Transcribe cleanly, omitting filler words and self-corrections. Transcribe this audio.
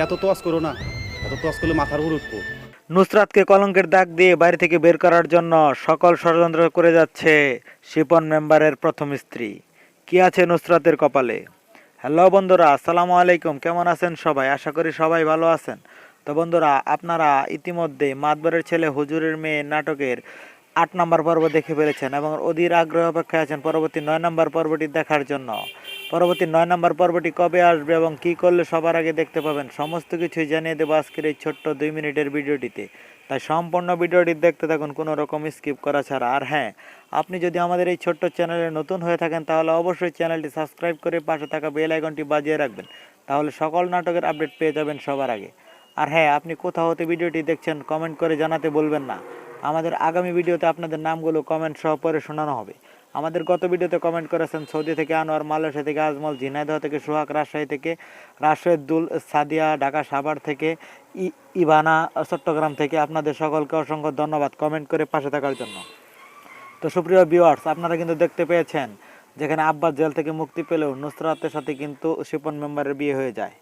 এত তোয়াজ করো না, এত তোয়াজ করলে মাথার উপর উঠবো। নুসরাতকে কলঙ্কের দাগ দিয়ে বাড়ি থেকে বের করার জন্য সকল ষড়যন্ত্র করে যাচ্ছে শিপন মেম্বারের প্রথম স্ত্রী। কি আছে নুসরাতের কপালে? হ্যালো বন্ধুরা, আসসালামু আলাইকুম। কেমন আছেন সবাই? আশা করি সবাই ভালো আছেন। তো বন্ধুরা, আপনারা ইতিমধ্যে মাতবরের ছেলে হুজুরের মেয়ে নাটকের 8 নম্বর পর্ব দেখে ফেলেছেন এবং অধীর আগ্রহ অপেক্ষায় আছেন পরবর্তী 9 নম্বর পর্বটি দেখার জন্য। পরবর্তী 9 নম্বর পর্বটি কবে আসবে এবং কী করলে সবার আগে দেখতে পাবেন, সমস্ত কিছুই জানিয়ে দেবো আজকের এই ছোট্ট 2 মিনিটের ভিডিওটিতে। তাই সম্পূর্ণ ভিডিওটি দেখতে থাকুন, কোনো রকম স্কিপ করা ছাড়া। আর হ্যাঁ, আপনি যদি আমাদের এই ছোট্ট চ্যানেলে নতুন হয়ে থাকেন তাহলে অবশ্যই চ্যানেলটি সাবস্ক্রাইব করে পাশে থাকা বেল আইকনটি বাজিয়ে রাখবেন, তাহলে সকল নাটকের আপডেট পেয়ে যাবেন সবার আগে। আর হ্যাঁ, আপনি কোথাও হতে ভিডিওটি দেখছেন কমেন্ট করে জানাতে বলবেন না। আমাদের আগামী ভিডিওতে আপনাদের নামগুলো কমেন্ট সহ পরে শোনানো হবে। আমাদের গত ভিডিওতে কমেন্ট করেছেন সৌদি থেকে আনোয়ার, মালয়েশিয়া থেকে আজমল, ঝিনাইদহ থেকে সোহাগ, রাজশাহী থেকে রাশেদুল, সাদিয়া ঢাকা সাভার থেকে, ইভানা চট্টগ্রাম থেকে। আপনাদের সকলকে অসংখ্য ধন্যবাদ কমেন্ট করে পাশে থাকার জন্য। তো সুপ্রিয় ভিউয়ার্স, আপনারা কিন্তু দেখতে পেয়েছেন যেখানে আব্বাস জেল থেকে মুক্তি পেলেও নুসরাতের সাথে কিন্তু শিপন মেম্বারের বিয়ে হয়ে যায়।